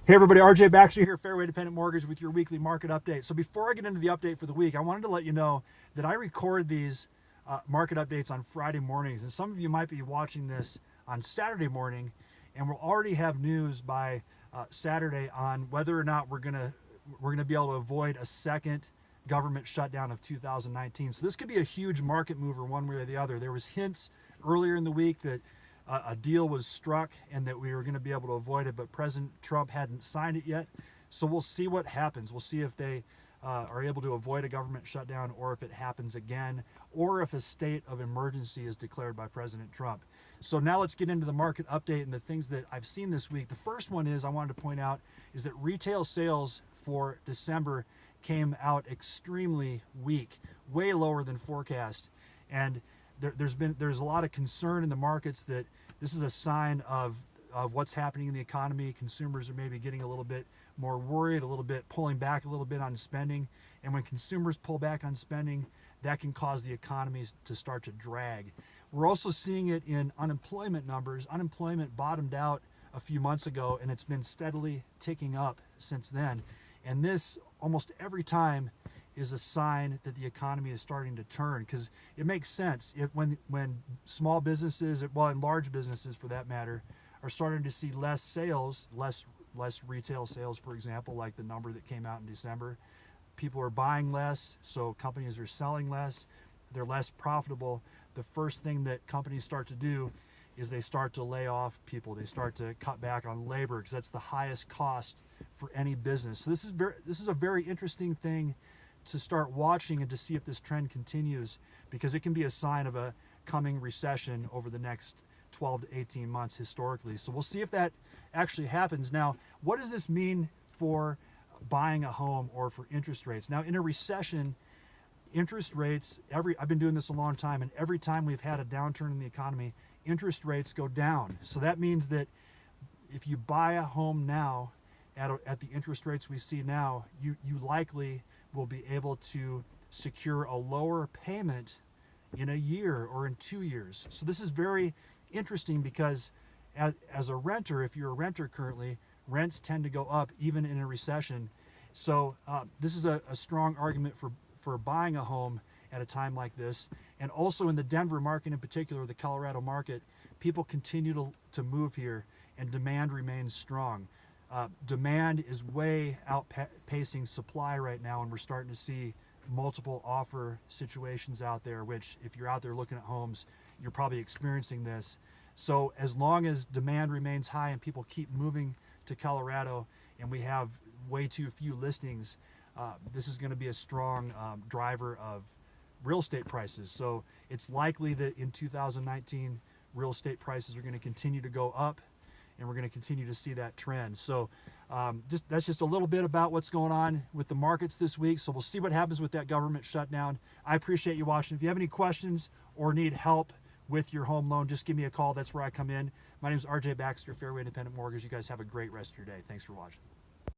Hey everybody, RJ Baxter here, Fairway Independent Mortgage with your weekly market update. So before I get into the update for the week, I wanted to let you know that I record these market updates on Friday mornings, and some of you might be watching this on Saturday morning, and we'll already have news by Saturday on whether or not we're gonna be able to avoid a second government shutdown of 2019. So this could be a huge market mover one way or the other. There was hints earlier in the week that a deal was struck and that we were going to be able to avoid it, but President Trump hadn't signed it yet. So we'll see what happens. We'll see if they are able to avoid a government shutdown, or if it happens again, or if a state of emergency is declared by President Trump. So now let's get into the market update and the things that I've seen this week. The first one I wanted to point out is that retail sales for December came out extremely weak, way lower than forecast. And there's a lot of concern in the markets that this is a sign of what's happening in the economy. Consumers are maybe getting a little bit more worried, a little bit pulling back a little bit on spending. And when consumers pull back on spending, that can cause the economies to start to drag. We're also seeing it in unemployment numbers. Unemployment bottomed out a few months ago, and it's been steadily ticking up since then. And this, almost every time, is a sign that the economy is starting to turn, because it makes sense. When small businesses, well, and large businesses for that matter, are starting to see less sales, less retail sales, for example, like the number that came out in December, people are buying less, so companies are selling less, they're less profitable. The first thing that companies start to do is they start to lay off people. They start to cut back on labor, because that's the highest cost for any business. So this is a very interesting thing to start watching and to see if this trend continues, because it can be a sign of a coming recession over the next 12 to 18 months historically. So we'll see if that actually happens. Now, what does this mean for buying a home or for interest rates? Now, in a recession, interest rates, I've been doing this a long time, and every time we've had a downturn in the economy, interest rates go down. So that means that if you buy a home now at the interest rates we see now, you likely will be able to secure a lower payment in a year or in 2 years. So this is very interesting, because as a renter, if you're a renter currently, rents tend to go up even in a recession. So this is a strong argument for buying a home at a time like this. And also in the Denver market in particular, the Colorado market, people continue to move here, and demand remains strong. Demand is way outpacing supply right now, and we're starting to see multiple offer situations out there, which, if you're out there looking at homes, you're probably experiencing this. So as long as demand remains high and people keep moving to Colorado, and we have way too few listings, this is going to be a strong driver of real estate prices. So it's likely that in 2019, real estate prices are going to continue to go up, and we're going to continue to see that trend. So that's just a little bit about what's going on with the markets this week. So we'll see what happens with that government shutdown. I appreciate you watching. If you have any questions or need help with your home loan, just give me a call. That's where I come in. My name is RJ Baxter, Fairway Independent Mortgage. You guys have a great rest of your day. Thanks for watching.